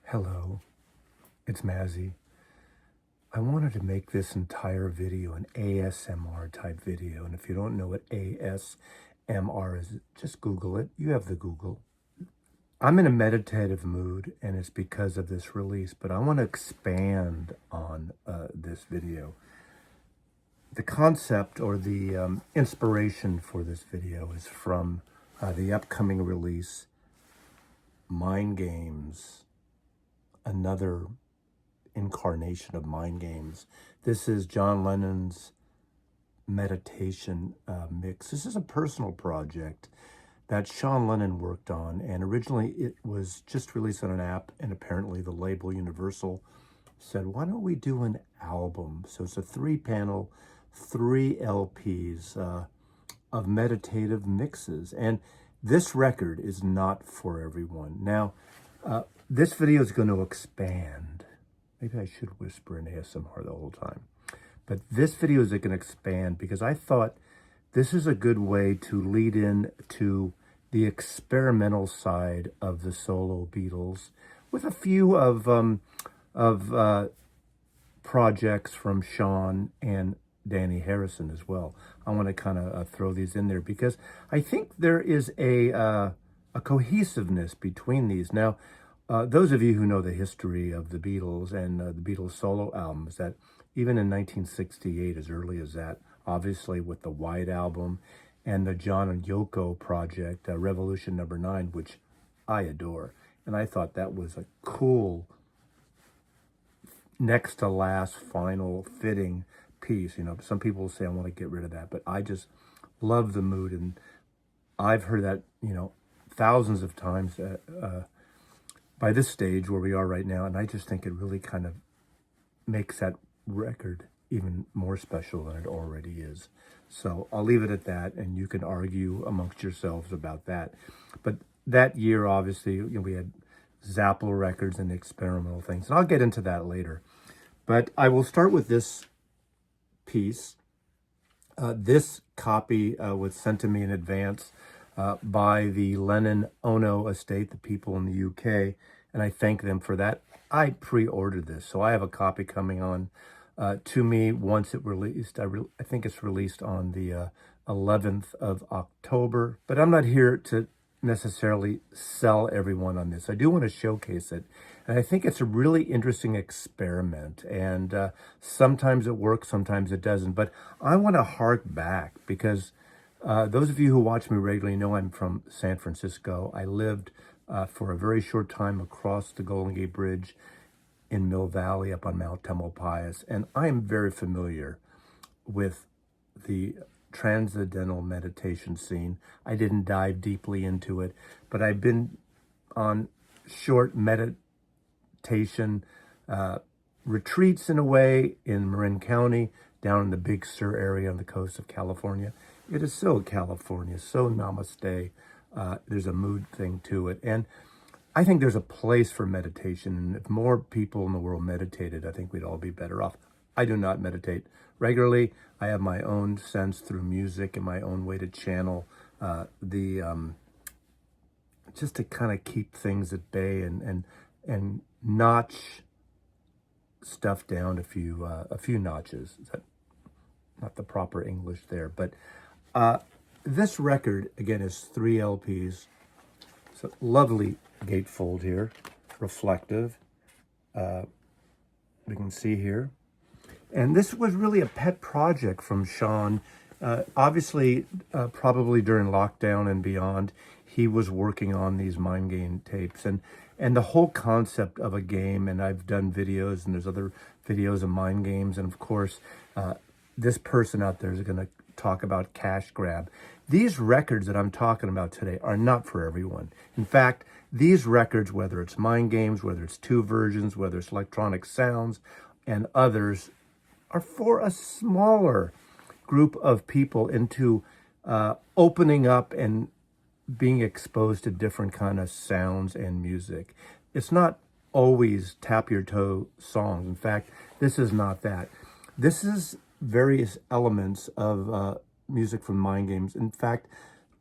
Hello, it's Mazzy. I wanted to make this entire video an ASMR type video, and if you don't know what ASMR is, just Google it. You have the Google. I'm in a meditative mood, and it's because of this release, but I want to expand on this video. The concept or the inspiration for this video is from the upcoming release, Mind Games, another incarnation of Mind Games. This is John Lennon's meditation mix. This is a personal project that Sean Lennon worked on, and originally it was just released on an app, and apparently the label Universal said, why don't we do an album? So it's a 3-panel, 3 LPs of meditative mixes, and this record is not for everyone. Now, this video is going to expand. Maybe I should whisper in ASMR the whole time. But this video is going to expand because I thought this is a good way to lead in to the experimental side of the solo Beatles with a few of projects from Sean and Dhani Harrison as well. I want to kind of throw these in there because I think there is a cohesiveness between these. Now, those of you who know the history of the Beatles and the Beatles solo albums, that even in 1968, as early as that, obviously with the White Album and the John and Yoko project, Revolution Number 9, which I adore. And I thought that was a cool, next to last, final, fitting piece. You know, some people will say, I want to get rid of that, but I just love the mood. And I've heard that, you know, thousands of times by this stage where we are right now, and I just think it really kind of makes that record even more special than it already is. So I'll leave it at that, and you can argue amongst yourselves about that. But that year, obviously, you know, we had Zapple records and experimental things, and I'll get into that later. But I will start with this piece. This copy was sent to me in advance by the Lennon Ono estate, the people in the UK, and I thank them for that. I pre-ordered this, so I have a copy coming on to me once it released. I think it's released on the 11th of October, but I'm not here to necessarily sell everyone on this. I do want to showcase it, and I think it's a really interesting experiment, and sometimes it works, sometimes it doesn't, but I want to hark back because those of you who watch me regularly know I'm from San Francisco. I lived for a very short time across the Golden Gate Bridge in Mill Valley up on Mount Tamalpais, and I am very familiar with the transcendental meditation scene. I didn't dive deeply into it, but I've been on short meditation retreats in a way in Marin County, down in the Big Sur area on the coast of California. It is so California, so namaste. There's a mood thing to it. And I think there's a place for meditation. And if more people in the world meditated, I think we'd all be better off. I do not meditate regularly. I have my own sense through music and my own way to channel just to kind of keep things at bay and notch stuff down a few notches. Is that not the proper English there? But this record, again, is 3 LPs. It's a lovely gatefold here, reflective. We can see here. And this was really a pet project from Sean. Obviously, probably during lockdown and beyond, he was working on these Mind Game tapes. And the whole concept of a game, and I've done videos, and there's other videos of Mind Games, and of course, this person out there is going to talk about cash grab. These records that I'm talking about today are not for everyone. In fact, these records, whether it's Mind Games, whether it's 2 versions, whether it's electronic sounds and others, are for a smaller group of people into opening up and being exposed to different kind of sounds and music. It's not always tap your toe songs. In fact, this is not that. This is various elements of music from Mind Games. In fact,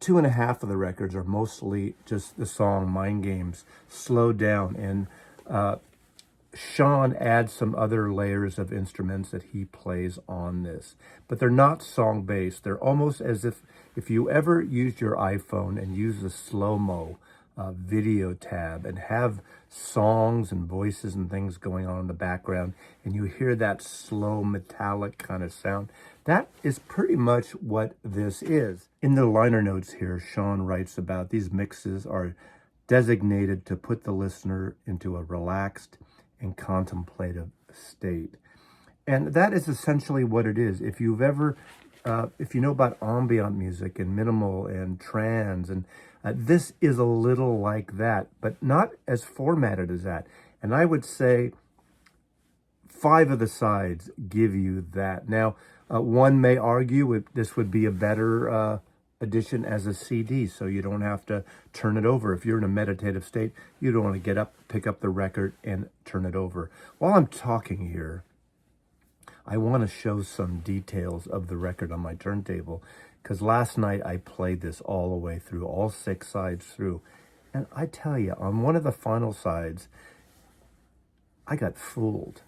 2.5 of the records are mostly just the song Mind Games slowed down. And Sean adds some other layers of instruments that he plays on this, but they're not song-based. They're almost as if you ever used your iPhone and use the slow-mo video tab and have songs and voices and things going on in the background, and you hear that slow metallic kind of sound. That is pretty much what this is. In the liner notes here, Sean writes about these mixes are designated to put the listener into a relaxed and contemplative state. And that is essentially what it is. If you've ever, if you know about ambient music and minimal and trance, and this is a little like that, but not as formatted as that. And I would say 5 of the sides give you that. Now, one may argue this would be a better edition as a CD, so you don't have to turn it over. If you're in a meditative state, you don't want to get up, pick up the record, and turn it over. While I'm talking here, I want to show some details of the record on my turntable, because last night I played this all the way through, all 6 sides through. And I tell you, on one of the final sides, I got fooled.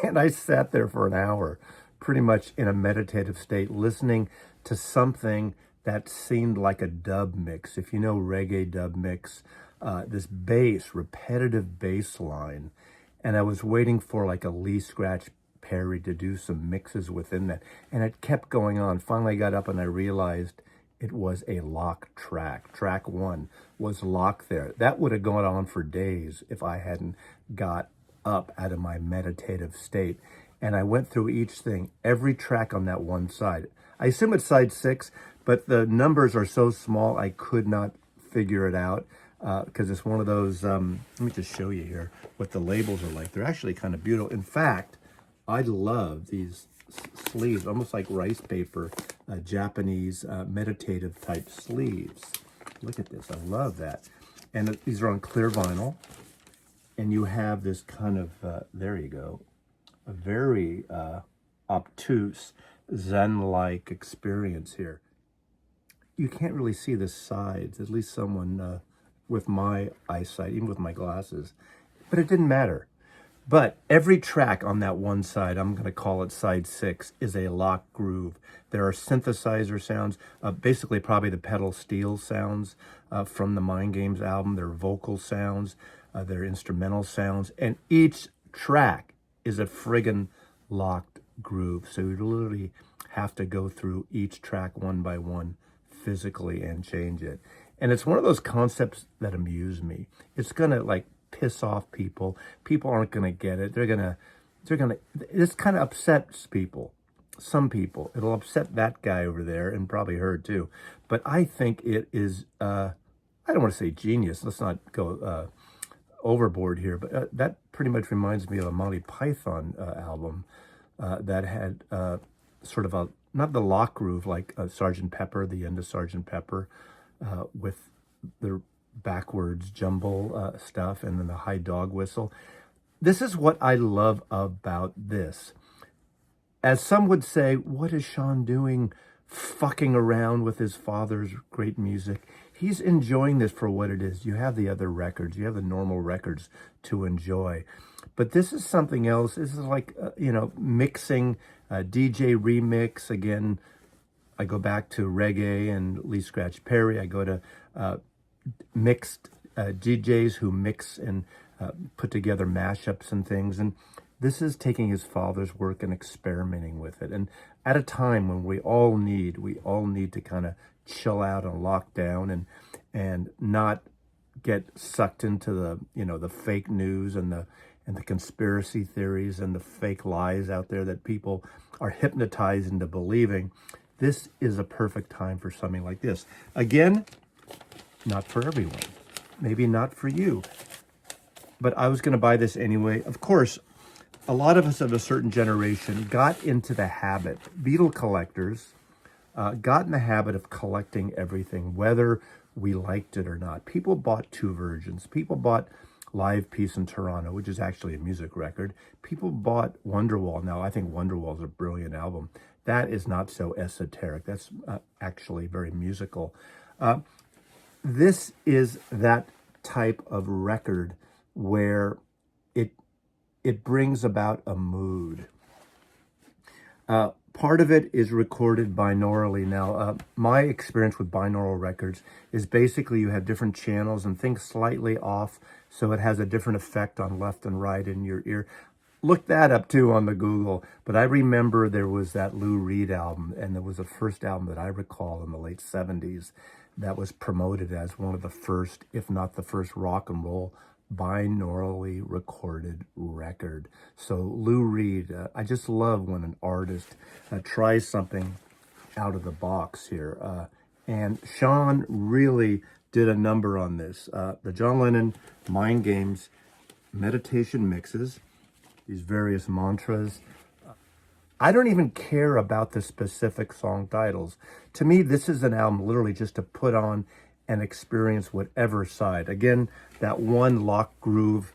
And I sat there for an hour, pretty much in a meditative state, listening to something that seemed like a dub mix. If you know reggae dub mix, this bass, repetitive bass line. And I was waiting for like a Lee Scratch Perry to do some mixes within that. And it kept going on. Finally I got up and I realized it was a lock track. Track 1 was locked there. That would have gone on for days if I hadn't got up out of my meditative state. And I went through each thing, every track on that one side. I assume it's side 6, but the numbers are so small I could not figure it out, because it's one of those, let me just show you here what the labels are like. They're actually kind of beautiful. In fact, I love these sleeves, almost like rice paper, Japanese meditative type sleeves. Look at this, I love that. And these are on clear vinyl, and you have this kind of, there you go, a very obtuse, Zen-like experience here. You can't really see the sides, at least someone with my eyesight, even with my glasses, but it didn't matter. But every track on that one side, I'm going to call it side 6, is a lock groove. There are synthesizer sounds, basically probably the pedal steel sounds from the Mind Games album. There are vocal sounds, there are instrumental sounds, and each track is a friggin' locked groove. So you literally have to go through each track one by one physically and change it. And it's one of those concepts that amuse me. It's gonna like piss off people. People aren't gonna get it. This kind of upsets people. Some people. It'll upset that guy over there and probably her too. But I think it is, I don't want to say genius. Let's not go overboard here, but that pretty much reminds me of a Monty Python album that had sort of a, not the lock groove like Sgt. Pepper, the end of Sgt. Pepper, with the backwards jumble stuff and then the high dog whistle. This is what I love about this. As some would say, what is Sean doing fucking around with his father's great music? He's enjoying this for what it is. You have the other records. You have the normal records to enjoy. But this is something else. This is like, mixing, DJ remix. Again, I go back to reggae and Lee Scratch Perry. I go to mixed DJs who mix and put together mashups and things. And this is taking his father's work and experimenting with it. And at a time when we all need to kind of chill out and lock down and not get sucked into the, the fake news and the conspiracy theories and the fake lies out there that people are hypnotized into believing. This is a perfect time for something like this. Again, not for everyone. Maybe not for you. But I was going to buy this anyway. Of course, a lot of us of a certain generation got into the habit, Beatle collectors, got in the habit of collecting everything, whether we liked it or not. People bought Two Virgins. People bought Live Peace in Toronto, which is actually a music record. People bought Wonderwall. Now, I think Wonderwall is a brilliant album. That is not so esoteric. That's actually very musical. This is that type of record where it brings about a mood. Part of it is recorded binaurally. Now, my experience with binaural records is basically you have different channels and things slightly off, so it has a different effect on left and right in your ear. Look that up too on the Google. But I remember there was that Lou Reed album, and it was the first album that I recall in the late 70s that was promoted as one of the first, if not the first, rock and roll binaurally recorded record. So Lou Reed, I just love when an artist tries something out of the box here. And Sean really did a number on this. The John Lennon Mind Games meditation mixes, these various mantras. I don't even care about the specific song titles. To me, this is an album literally just to put on and experience whatever side. Again, that one lock groove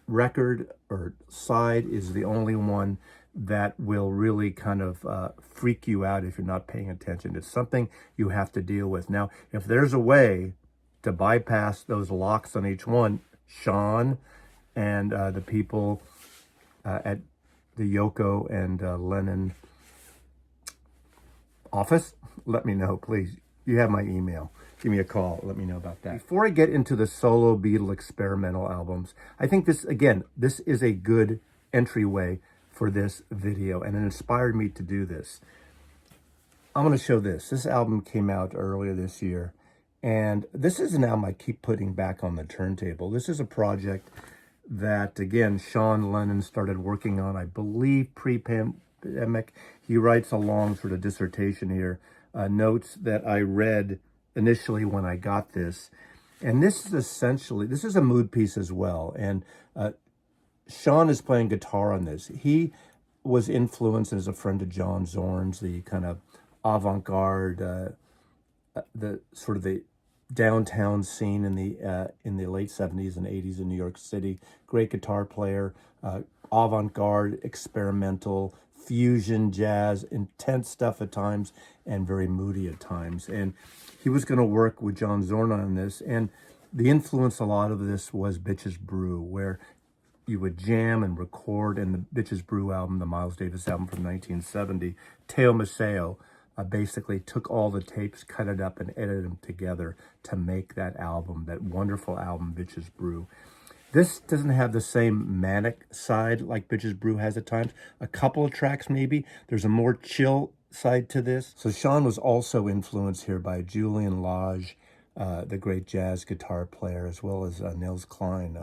record or side is the only one that will really kind of freak you out if you're not paying attention. It's something you have to deal with. Now, if there's a way to bypass those locks on each one, Sean and the people at the Yoko and Lennon office, let me know, please. You have my email. Give me a call. Let me know about that. Before I get into the solo Beatle experimental albums, I think this is a good entryway for this video, and it inspired me to do this. I'm going to show this. This album came out earlier this year, and this is an album I keep putting back on the turntable. This is a project that, again, Sean Lennon started working on, I believe, pre-pandemic. He writes a long sort of dissertation here, notes that I read initially when I got this. And this is a mood piece as well. And Sean is playing guitar on this. He was influenced as a friend of John Zorn's, the kind of avant-garde, the sort of the downtown scene in the late 70s and 80s in New York City. Great guitar player, avant-garde, experimental, fusion, jazz, intense stuff at times, and very moody at times. And he was going to work with John Zorn on this. And the influence, a lot of this was Bitches Brew, where you would jam and record. And the Bitches Brew album, the Miles Davis album from 1970, Teo Maceo basically took all the tapes, cut it up, and edited them together to make that album, that wonderful album, Bitches Brew. This doesn't have the same manic side like Bitches Brew has at times. A couple of tracks maybe. There's a more chill side to this. So Sean was also influenced here by Julian Lage, the great jazz guitar player, as well as Nils Klein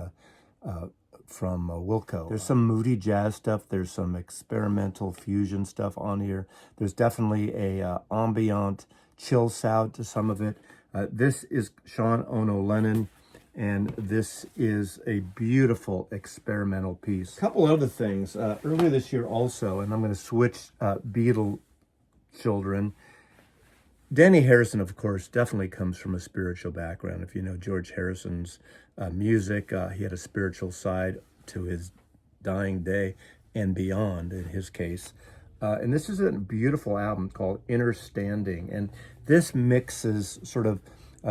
from Wilco. There's some moody jazz stuff. There's some experimental fusion stuff on here. There's definitely a ambient chill sound to some of it. This is Sean Ono Lennon, and this is a beautiful experimental piece. A couple other things. Earlier this year also, and I'm going to switch Beatle children. Dhani Harrison, of course, definitely comes from a spiritual background. If you know George Harrison's music, he had a spiritual side to his dying day and beyond, in his case. And this is a beautiful album called Innerstanding. And this mixes sort of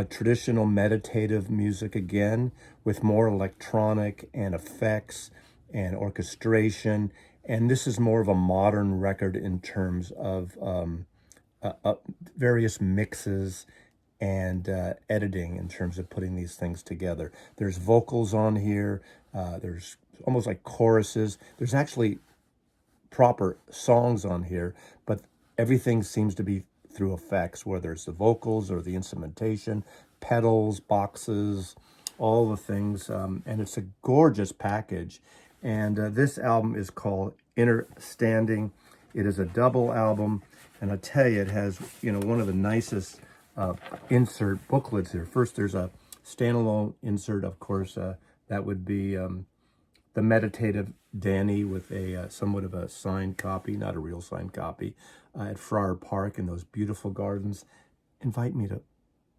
traditional meditative music again with more electronic and effects and orchestration. And this is more of a modern record in terms of various mixes and editing in terms of putting these things together. There's vocals on here. There's almost like choruses. There's actually proper songs on here, but everything seems to be through effects, whether it's the vocals or the instrumentation, pedals, boxes, all the things. And it's a gorgeous package. And this album is called Innerstanding. It is a double album. And I tell you, it has, one of the nicest insert booklets here. First, there's a standalone insert, of course. That would be the Meditative Dhani with a somewhat of a signed copy, not a real signed copy, at Friar Park in those beautiful gardens. Invite me to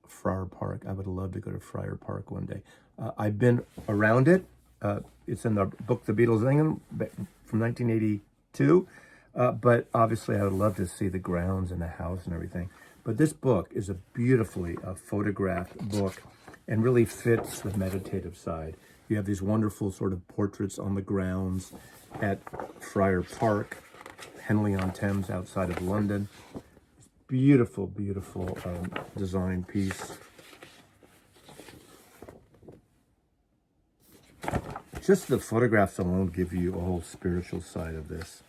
Friar Park. I would love to go to Friar Park one day. I've been around it. It's in the book The Beatles England from 1982. But obviously I would love to see the grounds and the house and everything. But this book is a beautifully photographed book. and really fits the meditative side. You have these wonderful sort of portraits on the grounds at Friar Park, Henley-on-Thames outside of London. Beautiful, beautiful design piece. Just the photographs alone give you a whole spiritual side of this.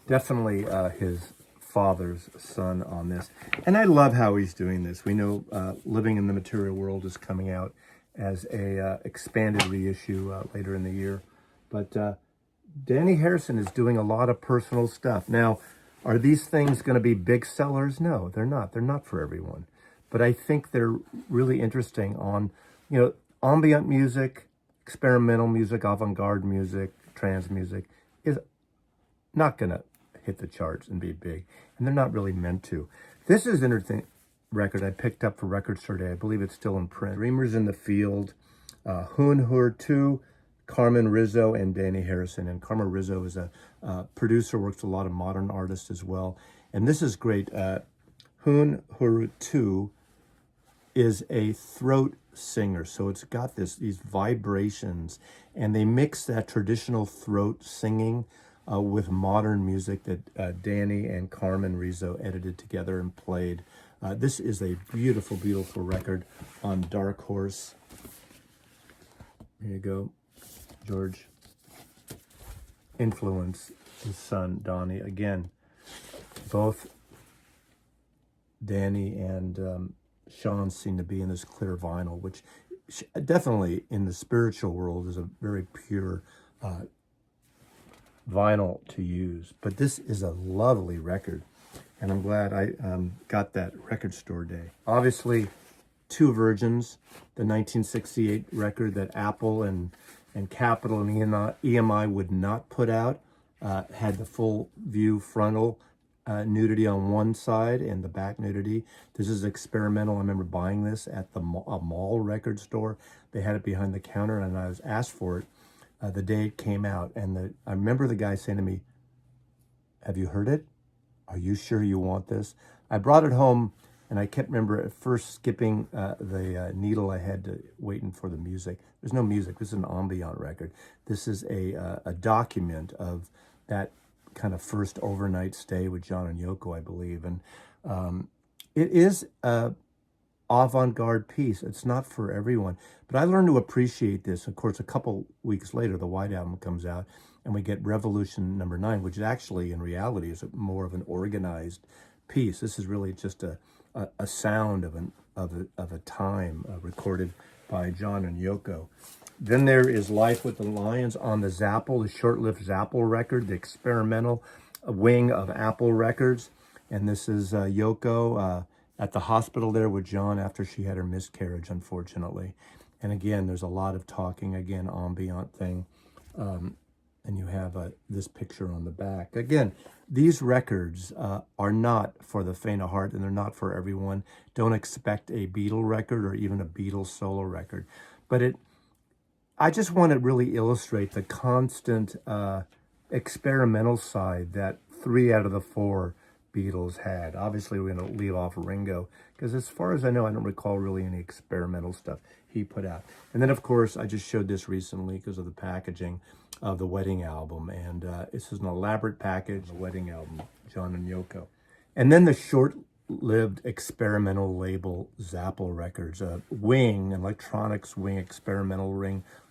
Definitely his father's son on this. And I love how he's doing this. We know Living in the Material World is coming out as a expanded reissue later in the year. But Dhani Harrison is doing a lot of personal stuff. Now, are these things going to be big sellers? No, they're not. They're not for everyone. But I think they're really interesting on, you know, ambient music, experimental music, avant-garde music, trance music is not going to hit the charts and be big. And they're not really meant to. This is an interesting record I picked up for Record Store Day. I believe it's still in print. Dreamers in the Field, Hoon Hur 2, Carmen Rizzo, and Dhani Harrison. And Carmen Rizzo is a producer, works with a lot of modern artists as well. And this is great. Hoon Hur 2 is a throat singer, so it's got these vibrations, and they mix that traditional throat singing with modern music that Dhani and Carmen Rizzo edited together and played. This is a beautiful, beautiful record on Dark Horse. Here you go. George influenced his son, Dhani. Again, both Dhani and Sean seem to be in this clear vinyl, which definitely in the spiritual world is a very pure vinyl to use. But this is a lovely record, and I'm glad I got that Record Store Day. Obviously, two versions. The 1968 record that Apple and Capitol and EMI would not put out had the full view frontal nudity on one side and the back nudity. This is experimental. I remember buying this at a mall record store. They had it behind the counter, and I was asked for it the day it came out. And I remember the guy saying to me, "Have you heard it? Are you sure you want this?" I brought it home, and I kept remember at first skipping the needle I had to waiting for the music. There's no music. This is an ambient record. This is a document of that kind of first overnight stay with John and Yoko, I believe. And it is a avant-garde piece. It's not for everyone, but I learned to appreciate this. Of course, a couple weeks later, the White Album comes out, and we get Revolution number 9, which actually in reality is more of an organized piece. This is really just a sound of a time recorded by John and Yoko. Then there is Life with the Lions on the Zapple, the short-lived Zapple record, the experimental wing of Apple Records. And this is Yoko at the hospital there with John after she had her miscarriage, unfortunately. And again, there's a lot of talking, again, ambient thing. And you have this picture on the back. Again, these records are not for the faint of heart, and they're not for everyone. Don't expect a Beatle record or even a Beatles solo record. But I just want to really illustrate the constant experimental side that 3 out of the 4 Beatles had. Obviously, we're going to leave off Ringo, because as far as I know, I don't recall really any experimental stuff he put out. And then, of course, I just showed this recently because of the packaging of the wedding album. And this is an elaborate package, the wedding album, John and Yoko. And then the short-lived experimental label, Zapple Records, wing, electronics wing, experimental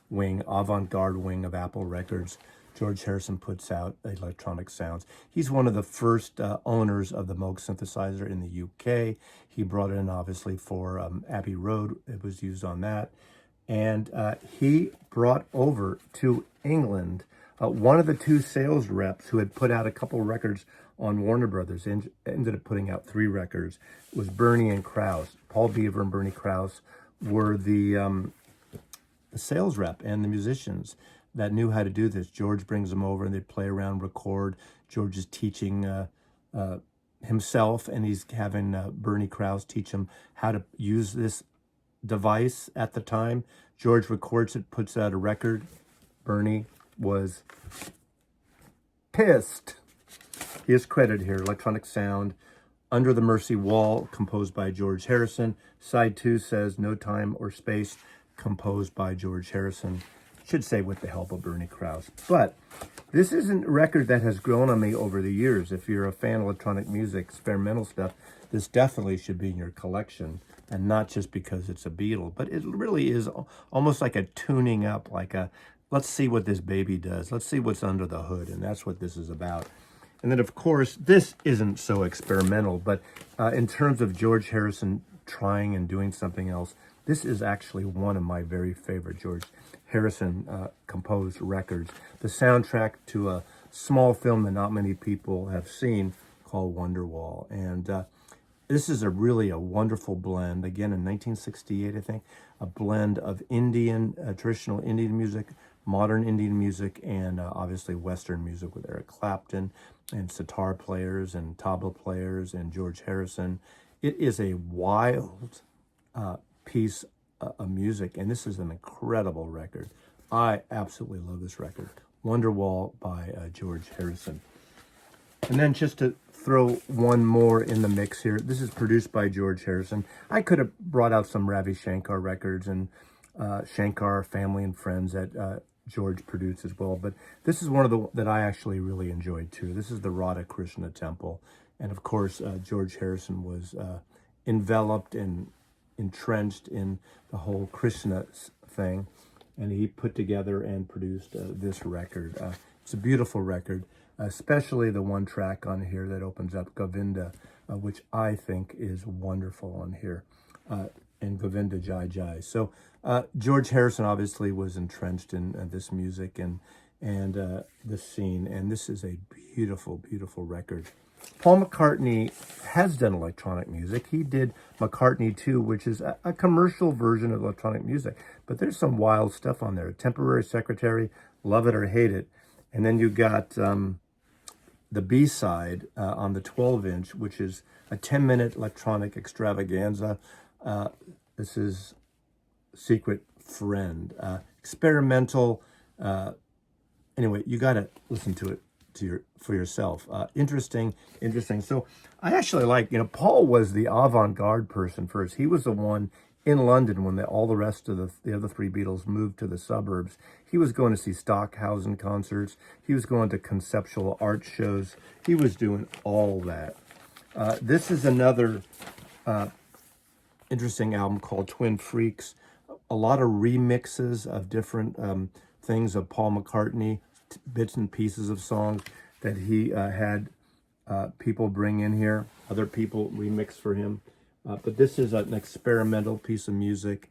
wing, avant-garde wing of Apple Records. George Harrison puts out electronic sounds. He's one of the first owners of the Moog synthesizer in the UK. He brought it in, obviously, for Abbey Road. It was used on that. And he brought over to England one of the 2 sales reps who had put out a couple records on Warner Brothers, and ended up putting out 3 records, was Bernie and Krause. Paul Beaver and Bernie Krause were the sales rep and the musicians that knew how to do this. George brings them over, and they play around, record. George is teaching himself, and he's having Bernie Krause teach him how to use this device at the time. George records it, puts out a record. Bernie was pissed. He is credited here, electronic sound, Under the Mercy Wall, composed by George Harrison. Side 2 says No Time or Space, composed by George Harrison. Should say with the help of Bernie Krause. But this isn't a record that has grown on me over the years. If you're a fan of electronic music, experimental stuff, this definitely should be in your collection. And not just because it's a Beatle, but it really is almost like a tuning up, like a, let's see what this baby does. Let's see what's under the hood. And that's what this is about. And then, of course, this isn't so experimental, but in terms of George Harrison trying and doing something else, this is actually one of my very favorite George Harrison composed records. The soundtrack to a small film that not many people have seen called Wonderwall. And this is really a wonderful blend. Again, in 1968, I think, a blend of Indian, traditional Indian music, modern Indian music, and obviously Western music with Eric Clapton and sitar players and tabla players and George Harrison. It is a wild piece of music, and this is an incredible record. I absolutely love this record. Wonderwall by George Harrison. And then just to throw one more in the mix here, this is produced by George Harrison. I could have brought out some Ravi Shankar records and Shankar Family and Friends that George produced as well, but this is one of the that I actually really enjoyed too. This is the Radha Krishna Temple, and of course George Harrison was enveloped and entrenched in the whole Krishna thing, and he put together and produced this record. It's a beautiful record, especially the one track on here that opens up, Govinda, which I think is wonderful on here, and Govinda Jai Jai. So George Harrison obviously was entrenched in this music and this scene, and this is a beautiful, beautiful record. Paul McCartney has done electronic music. He did McCartney 2, which is a commercial version of electronic music, but there's some wild stuff on there. Temporary Secretary, Love It or Hate It, and then you got the B-side on the 12-inch, which is a 10-minute electronic extravaganza. This is Secret Friend. Experimental. Anyway, you got to listen to it for yourself. Interesting. So I actually like, Paul was the avant-garde person first. He was the one in London when all the rest of the other three Beatles moved to the suburbs. He was going to see Stockhausen concerts. He was going to conceptual art shows. He was doing all that. This is another interesting album called Twin Freaks. A lot of remixes of different things of Paul McCartney, bits and pieces of songs that he had people bring in here. Other people remix for him. But this is an experimental piece of music.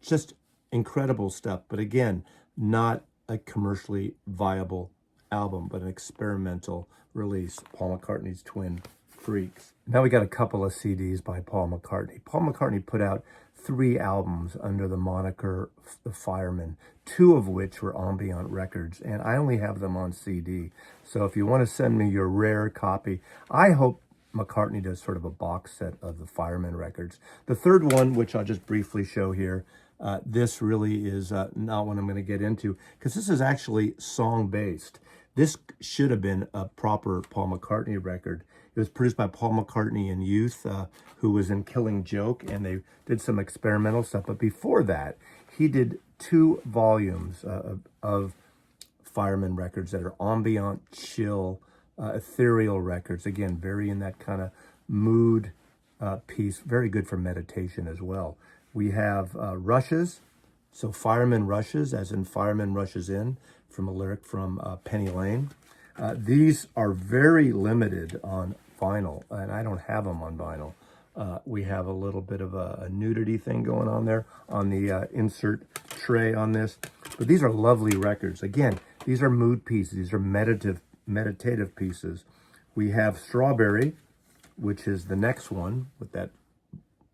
Just incredible stuff. But again, not a commercially viable album, but an experimental release. Paul McCartney's Twin Freaks. Now we got a couple of CDs by Paul McCartney. Paul McCartney put out 3 albums under the moniker The Fireman, 2 of which were Ambient records, and I only have them on CD. So if you want to send me your rare copy, I hope McCartney does sort of a box set of the Fireman records. The third one, which I'll just briefly show here, this really is not what I'm going to get into, because this is actually song-based. This should have been a proper Paul McCartney record. It was produced by Paul McCartney in youth, who was in Killing Joke, and they did some experimental stuff. But before that, he did 2 volumes of Fireman records that are ambient, chill, ethereal records. Again, very in that kind of mood piece. Very good for meditation as well. We have Rushes. So Fireman Rushes, as in Fireman Rushes In, from a lyric from Penny Lane. These are very limited on vinyl, and I don't have them on vinyl. We have a little bit of a nudity thing going on there on the insert tray on this. But these are lovely records. Again, these are mood pieces. These are meditative pieces. We have Strawberry, which is the next one with that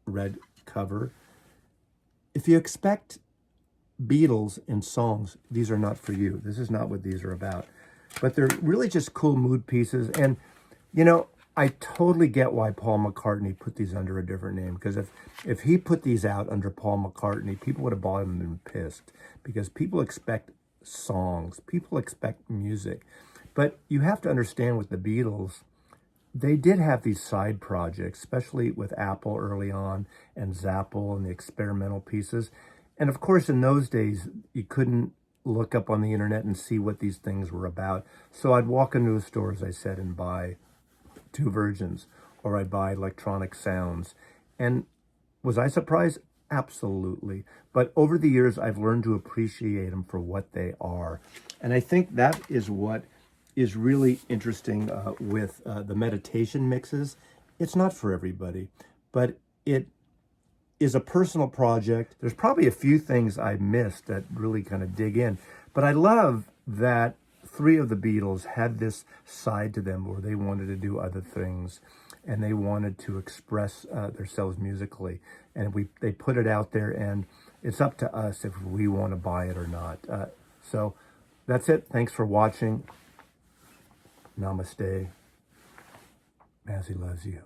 red cover. If you expect Beatles in songs, these are not for you. This is not what these are about. But they're really just cool mood pieces. And, I totally get why Paul McCartney put these under a different name. Because if he put these out under Paul McCartney, people would have bought them and been pissed. Because people expect songs. People expect music. But you have to understand with the Beatles, they did have these side projects, especially with Apple early on and Zapple and the experimental pieces. And of course, in those days, you couldn't look up on the internet and see what these things were about. So I'd walk into a store, as I said, and buy two versions, or I'd buy electronic sounds. And was I surprised? Absolutely. But over the years, I've learned to appreciate them for what they are. And I think that is what is really interesting with the meditation mixes. It's not for everybody, but it is a personal project. There's probably a few things I missed that really kind of dig in, but I love that three of the Beatles had this side to them where they wanted to do other things and they wanted to express themselves musically, and they put it out there, and it's up to us if we want to buy it or not. So that's it. Thanks for watching. Namaste. Mazzy loves you.